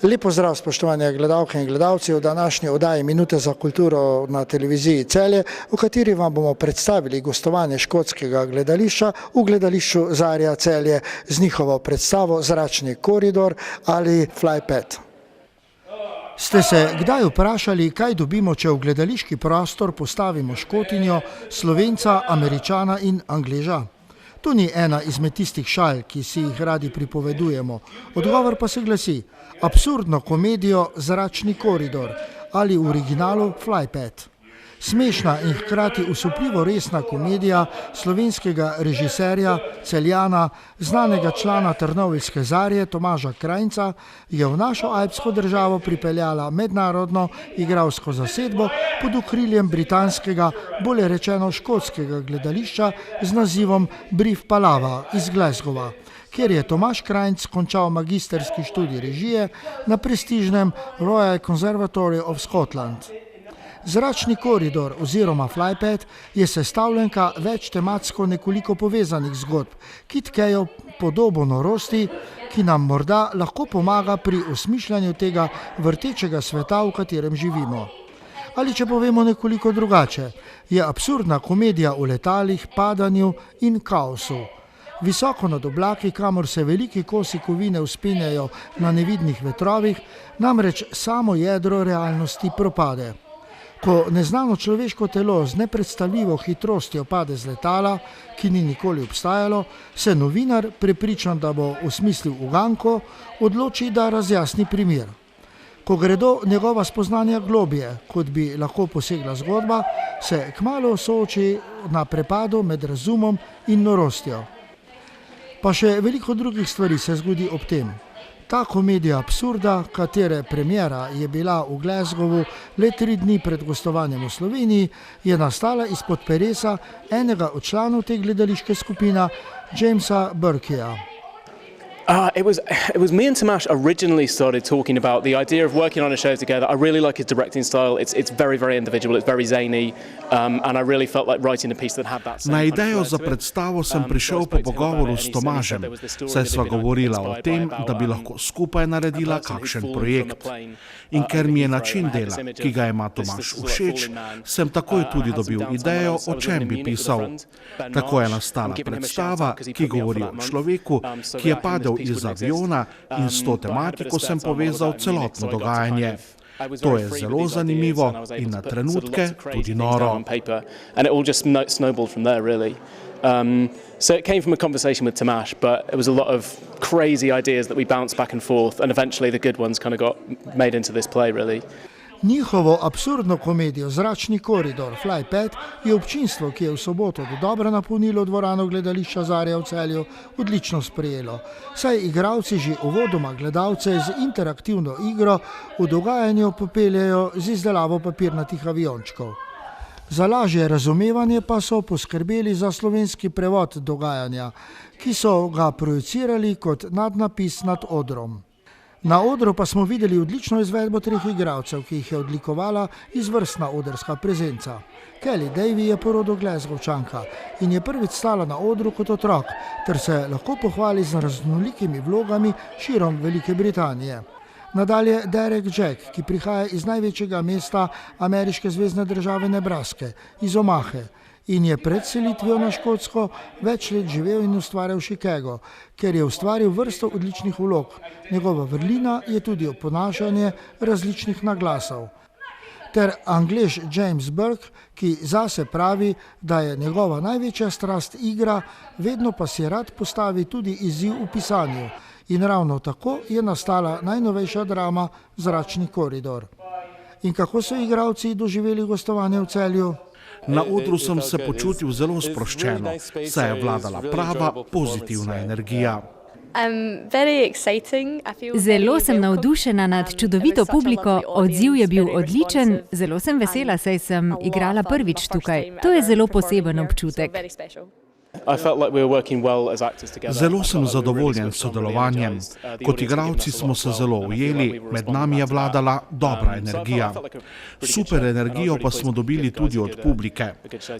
Lep pozdrav, spoštovane gledalke in gledalci, v današnji oddaji Minute za kulturo na televiziji Celje, v kateri vam bomo predstavili gostovanje škotskega gledališča v gledališču Zarja Celje z njihovo predstavo Zračni koridor ali Flypad. Ste se kdaj vprašali, kaj dobimo, če v gledališki prostor postavimo Škotinjo, Slovenca, Američana in Angleža? To ni ena izmed tistih šal, ki si jih radi pripovedujemo. Odgovor pa se glasi: absurdno komedijo Zračni koridor ali v originalu Flypad. Smešna in hkrati usupljivo resna komedija slovenskega režiserja, Celjana, znanega člana trnoveljske Zarje Tomaža Krajnca, je v našo alpsko državo pripeljala mednarodno igralsko zasedbo pod okriljem britanskega, bolje rečeno škotskega gledališča z nazivom Brief Palava iz Glasgowa, kjer je Tomaž Krajnc končal magisterski študij režije na prestižnem Royal Conservatory of Scotland. Zračni koridor oziroma Flypad je sestavljenka več tematsko nekoliko povezanih zgodb, ki tkejo podobo norosti, ki nam morda lahko pomaga pri osmišljanju tega vrtečega sveta, v katerem živimo. Ali če povemo nekoliko drugače, je absurdna komedija o letalih, padanju in kaosu. Visoko nad oblaki, kamor se veliki kosi kovine vzpenjajo na nevidnih vetrovih, namreč samo jedro realnosti propade. Ko neznano človeško telo z nepredstavljivo hitrostjo pade z letala, ki ni nikoli obstajalo, se novinar, prepričan, da bo osmislil uganko, odloči, da razjasni primer. Ko gredo njegova spoznanja globje, kot bi lahko posegla zgodba, se kmalu sooči na prepadu med razumom in norostjo. Pa še veliko drugih stvari se zgodi ob tem. Ta komedija absurda, katere premiera je bila v Glasgowu le 3 dni pred gostovanjem v Sloveniji, je nastala izpod peresa enega od članov te gledališke skupine, Jamesa Burkeja. It was me and Tomaž originally started talking about the idea of working on a show together. I really like his directing style. It's very, very individual. It's very zany, and I really felt like writing a piece that had that. Na idejo za predstavo sem prišel po pogovoru s Tomažem, saj sva govorila o tem, da bi lahko skupaj naredila kakšen projekt. In ker mi je način dela, ki ga ima Tomaž všeč, sem takoj tudi dobil idejo, o čem bi pisal. Tako je nastala predstava, ki govori o človeku, ki je padel iz aviona, in s to tematiko sem povezal celotno dogajanje. To je zelo zanimivo in na trenutke tudi noro. So it came from a conversation with Tomaž, but it was a lot of crazy ideas that we bounced back and forth, and eventually the good ones kind of got made into this play, really. Njihovo absurdno komedijo Zračni koridor Flypad je občinstvo, ki je v soboto dodobra napolnilo dvorano gledališča Zarja v Celju, odlično sprejelo, saj igralci že uvodoma gledalce z interaktivno igro v dogajanju popeljejo z izdelavo papirnatih aviončkov. Za lažje razumevanje pa so poskrbeli za slovenski prevod dogajanja, ki so ga projicirali kot nadnapis nad odrom. Na odru pa smo videli odlično izvedbo 3 igralcev, ki jih je odlikovala izvrstna odrska prezenca. Kelly Davy je po rodu Glasgowčanka in je prvič stala na odru kot otrok, ter se lahko pohvali z raznolikimi vlogami širom Velike Britanije. Nadalje Derek Jack, ki prihaja iz največjega mesta ameriške zvezne države Nebraske, iz Omahe, in je pred selitvijo na Škotsko več let živel in ustvarjal v Chicagu, ker je ustvaril vrsto odličnih vlog. Njegova vrlina je tudi oponašanje različnih naglasov. Ter Anglež James Burke, ki zase pravi, da je njegova največja strast igra, vedno pa si rad postavi tudi izziv v pisanju. In ravno tako je nastala najnovejša drama Zračni koridor. In kako so igralci doživeli gostovanje v Celju? Na odru sem se počutil zelo sproščeno, saj je vladala prava pozitivna energija. Zelo sem navdušena nad čudovito publiko, odziv je bil odličen, zelo sem vesela, saj sem igrala prvič tukaj. To je zelo poseben občutek. Zelo sem zadovoljen s sodelovanjem. Kot igralci smo se zelo ujeli, med nami je vladala dobra energija. Super energijo pa smo dobili tudi od publike.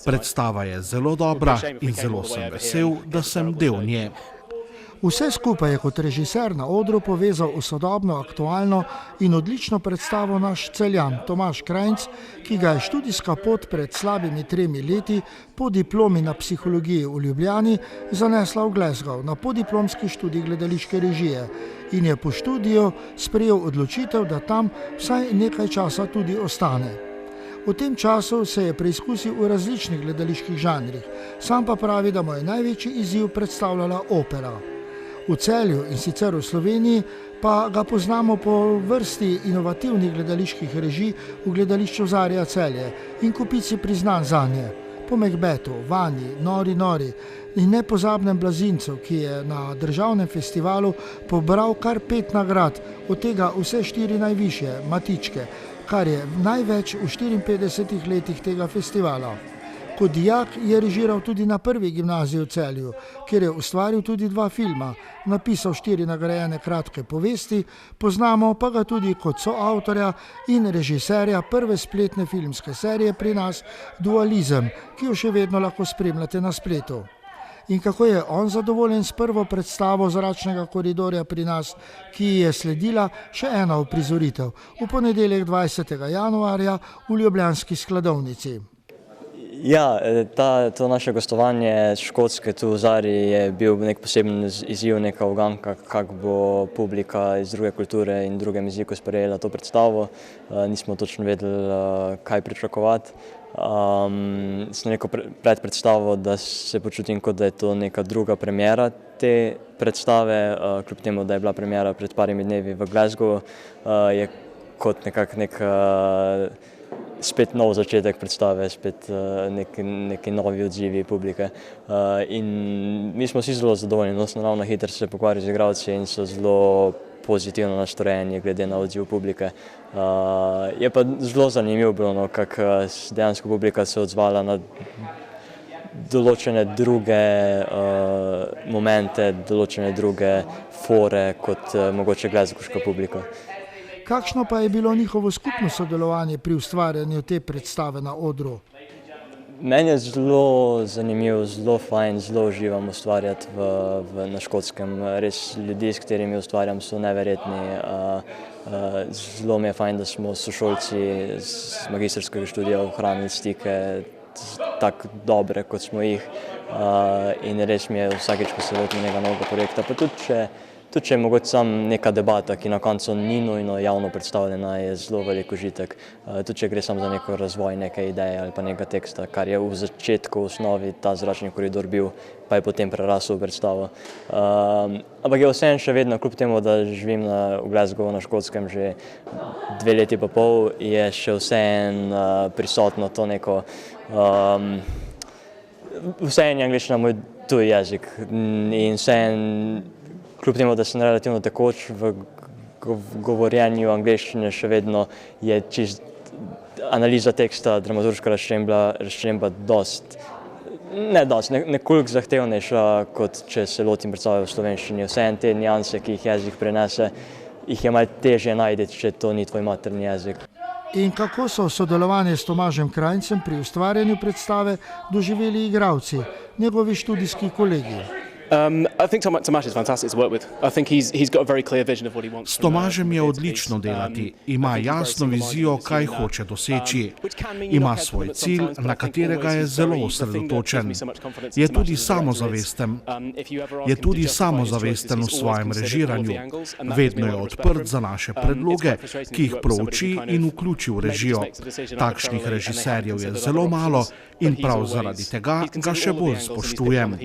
Predstava je zelo dobra in zelo sem vesel, da sem del nje. Vse skupaj je kot režiser na odru povezal v sodobno, aktualno in odlično predstavo naš Celjan Tomaž Krajnc, ki ga je študijska pot pred slabimi 3 leti po diplomi na psihologiji v Ljubljani zanesla v Glasgow na podiplomski študij gledališke režije in je po študiju sprejel odločitev, da tam vsaj nekaj časa tudi ostane. V tem času se je preizkusil v različnih gledaliških žanrih, sam pa pravi, da mu je največji izziv predstavljala opera. V Celju in sicer v Sloveniji pa ga poznamo po vrsti inovativnih gledaliških režij v gledališču Zarja Celje in kupici priznanj zanje. Po Macbethu, Vanji, Nori in nepozabnem Blazincu, ki je na državnem festivalu pobral kar 5 nagrad, od tega vse 4 najvišje, Matičke, kar je največ v 54 letih tega festivala. Kot dijak je režiral tudi na prvi gimnaziji v Celju, kjer je ustvaril tudi 2 filma, napisal 4 nagrajene kratke povesti, poznamo pa ga tudi kot soavtorja in režiserja prve spletne filmske serije pri nas Dualizem, ki jo še vedno lahko spremljate na spletu. In kako je on zadovoljen s prvo predstavo Zračnega koridorja pri nas, ki je sledila še ena uprizoritev v ponedeljek 20. januarja v ljubljanski skladovnici. Ja, to naše gostovanje Škotske tu v Zari je bil nek poseben izziv, neka uganka, kako bo publika iz druge kulture in drugem jeziku sprejela to predstavo. Nismo točno vedeli, kaj pričakovati. Sem neko predstavo, da se počutim, kot da je to neka druga premiera te predstave, kljub temu, da je bila premiera pred parimi dnevi v Glasgowu, je kot spet nov začetek predstave, spet neki novi odzivi publike. In mi smo vsi zelo zadovoljni, smo ravno hitro se pogovarjali z igralci in so zelo pozitivno nastrojeni glede na odziv publike. Je pa zelo zanimivo bilo, kako dejansko publika se odzvala na določene druge momente, določene druge fore kot mogoče glasgoška publika. Kakšno pa je bilo njihovo skupno sodelovanje pri ustvarjanju te predstave na odru? Meni je zelo zanimivo, zelo fajn, zelo uživam ustvarjati na Škotskem. Res ljudi, s katerimi ustvarjam, so neverjetni. Zelo mi je fajn, da smo sošolci z magistrskega študija ohranili stike tako dobre, kot smo jih. In res mi je vsakič, ko se lotim nekega novega projekta, pa tudi če je mogoče sam neka debata, ki na koncu ni nujno javno predstavljena, je zelo velik užitek. Tudi če gre samo za neko razvoj neke ideje ali pa nekega teksta, kar je v začetku v osnovi ta Zračni koridor bil, pa je potem prerasel v predstavo. Ampak je vseeno še vedno, kljub temu, da živim v Glasgowu na Škotskem že 2 leti pa pol, je še vseeno prisotno to neko vseeno je angleščina moj tuji jezik in vseeno kljub temu, da sem relativno tekoč v govorjenju angleščine, še vedno je čist analiza teksta, dramaturška razčlemba nekoliko zahtevnejša, kot če se lotim predstave v slovenščini. Vseeno te nianse, ki jih jezik prenese, jih je malo težje najti, če to ni tvoj materni jezik. In kako so sodelovanje s Tomažem Krajncem pri ustvarjanju predstave doživeli igralci, njegovi študijski kolegi? I think Tomaž is fantastic to work with. I think he's got a very clear vision of what he wants. S Tomažem je odlično delati, ima jasno vizijo, kaj hoče doseči. Ima svoj cilj, na katerega je zelo osredotočen. Je tudi samozavesten v svojem režiranju. Vedno je odprt za naše predloge, ki jih prouči in vključi v režijo. Takšnih režiserjev je zelo malo in prav zaradi tega ga še bolj spoštujem.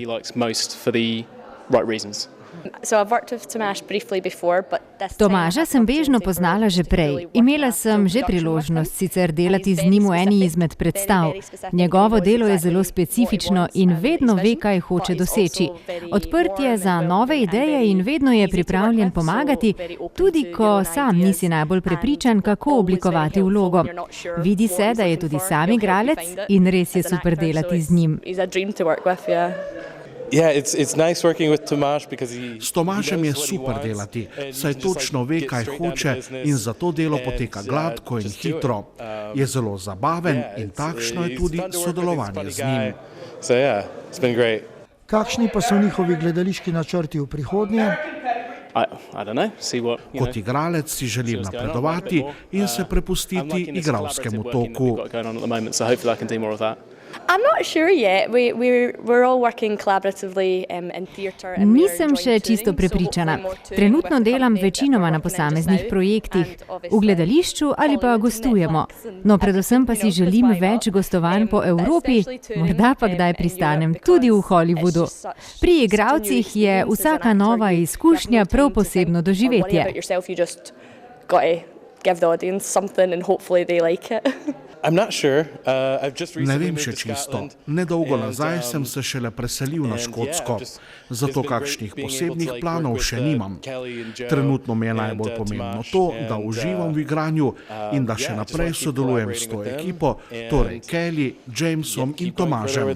Tomaža sem bežno poznala že prej. Imela sem že priložnost sicer delati z njim v eni izmed predstav. Njegovo delo je zelo specifično in vedno ve, kaj hoče doseči. Odprt je za nove ideje in vedno je pripravljen pomagati, tudi ko sam nisi najbolj prepričan, kako oblikovati vlogo. Vidi se, da je tudi sam igralec in res je super delati z njim. S Tomažem je super delati, saj točno ve, kaj hoče in zato delo poteka gladko in hitro. Je zelo zabaven in takšno je tudi sodelovanje z njim. Kakšni pa so njihovi gledališki načrti v prihodnje? Kot igralec si želim napredovati in se prepustiti igralskemu toku. Nisem še čisto prepričana. Trenutno delam večinoma na posameznih projektih, v gledališču ali pa gostujemo. No, predvsem pa si želim več gostovanj po Evropi, morda pa kdaj pristanem tudi v Hollywoodu. Pri igralcih je vsaka nova izkušnja prav posebno doživetje. Ne vem še čisto. Nedolgo nazaj sem se šele preselil na Škotsko, zato kakšnih posebnih planov še nimam. Trenutno mi je najbolj pomembno to, da uživam v igranju in da še naprej sodelujem s to ekipo, torej Kelly, Jamesom in Tomažem.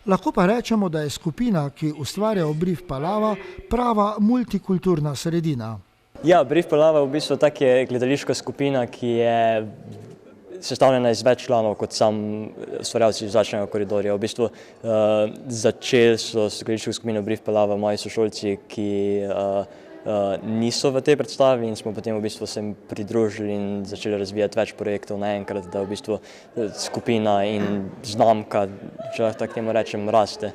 Lahko pa rečemo, da je skupina, ki ustvarja Brief Palava, prava multikulturna sredina. Ja, Brief Palava v bistvu tak je gledališka skupina, ki je sestavljena iz več članov kot sam ustvarjalci Zračnega koridorja. V bistvu začeli so s gledališko skupino Brief Palava moji sošolci, ki niso v tej predstavi in smo potem v bistvu se jim pridružili in začeli razvijati več projektov naenkrat, da v bistvu skupina in znamka, če lahko tako temu rečem, raste.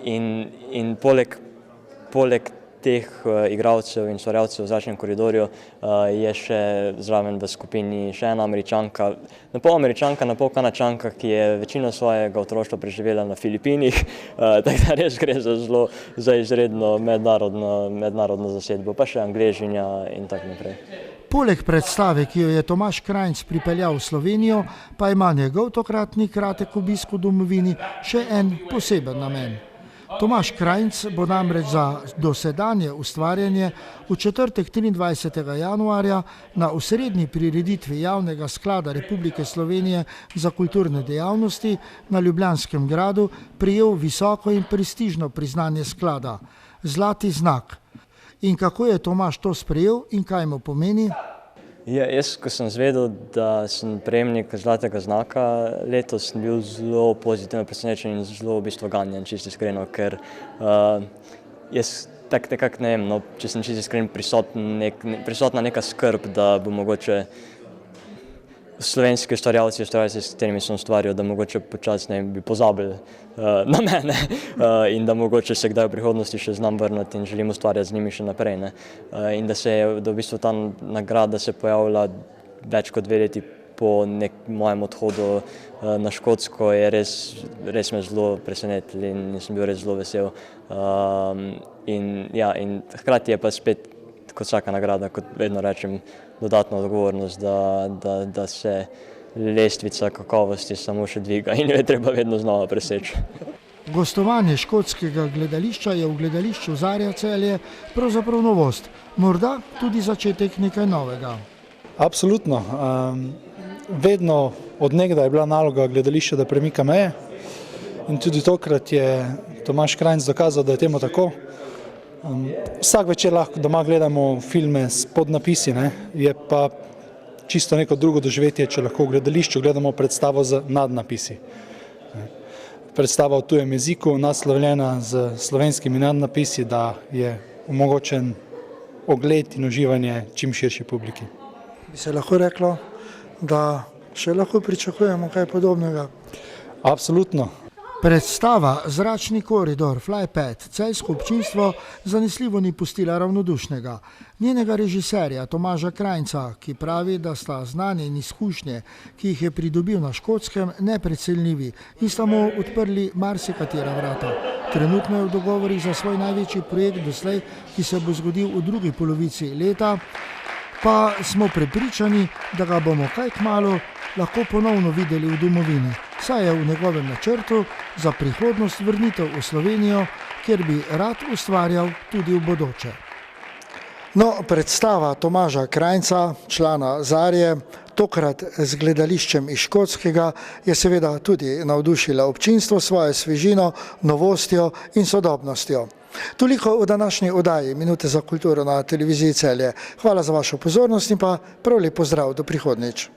In poleg teh igralcev in ustvarjalcev v Zračnem koridorju je še zraven v skupini še ena Američanka, na pol Kanačanka, ki je večino svojega otroštva preživela na Filipinih, tako da res gre za izredno mednarodno zasedbo, pa še Angležinja in tako naprej. Poleg predstave, ki jo je Tomaž Krajnc pripeljal v Slovenijo, pa ima njegov tokratni kratek obisk v domovini še en poseben namen. Tomaž Krajnc bo namreč za dosedanje ustvarjanje v četrtek 23. januarja na osrednji prireditvi Javnega sklada Republike Slovenije za kulturne dejavnosti na Ljubljanskem gradu prejel visoko in prestižno priznanje sklada, Zlati znak. In kako je Tomaž to sprejel in kaj mu pomeni? Ja, jaz, ko sem zvedel, da sem prejemnik Zlatega znaka, letos sem bil zelo pozitivno presenečen in zelo v bistvu ganjen, čisto iskreno, ker jaz tako nekako ne vem, no, če sem čisto iskren, prisotna neka skrb, da bo mogoče slovenski ustvarjalci, s katerimi sem ustvarjal, da mogoče počasneje bi pozabili na mene in da mogoče se kdaj v prihodnosti še znam vrniti in želim ustvarjati z njimi še naprej. In da v bistvu ta nagrada se pojavila več kot 2 leti po mojem odhodu na Škotsko, je res me zelo presenetil in sem bil res zelo vesel. In hkrati je pa spet, kot vsaka nagrada, kot vedno rečem, dodatna odgovornost, da se lestvica kakovosti samo še dviga in jo je treba vedno znova preseči. Gostovanje škotskega gledališča je v gledališču Zarja Celje pravzaprav novost, morda tudi začetek nekaj novega. Absolutno. Vedno od nekdaj je bila naloga gledališča, da premika meje in tudi tokrat je Tomaž Krajnc dokazal, da je temu tako. Vsak večer lahko doma gledamo filme s podnapisi, je pa čisto neko drugo doživetje, če lahko v gledališču gledamo predstavo z nadnapisi. Predstava v tujem jeziku, naslovljena z slovenskimi nadnapisi, da je omogočen ogled in uživanje čim širši publiki. Bi se lahko reklo, da še lahko pričakujemo kaj podobnega? Absolutno. Predstava Zračni koridor Flypad celjsko občinstvo zanesljivo ni pustila ravnodušnega. Njenega režiserja Tomaža Krajnca, ki pravi, da sta znanje in izkušnje, ki jih je pridobil na Škotskem, neprecenljivi in sta mu odprli marsikatera vrata. Trenutno je v dogovorih za svoj največji projekt doslej, ki se bo zgodil v drugi polovici leta, pa smo prepričani, da ga bomo kaj kmalu lahko ponovno videli v domovini. Saj je v njegovem načrtu za prihodnost vrnitev v Slovenijo, kjer bi rad ustvarjal tudi v bodoče. No, predstava Tomaža Krajnca, člana Zarje, tokrat z gledališčem iz Škotskega, je seveda tudi navdušila občinstvo svojo svežino, novostjo in sodobnostjo. Toliko v današnji oddaji Minute za kulturo na televiziji Celje. Hvala za vašo pozornost in pa prav lep pozdrav do prihodnjič.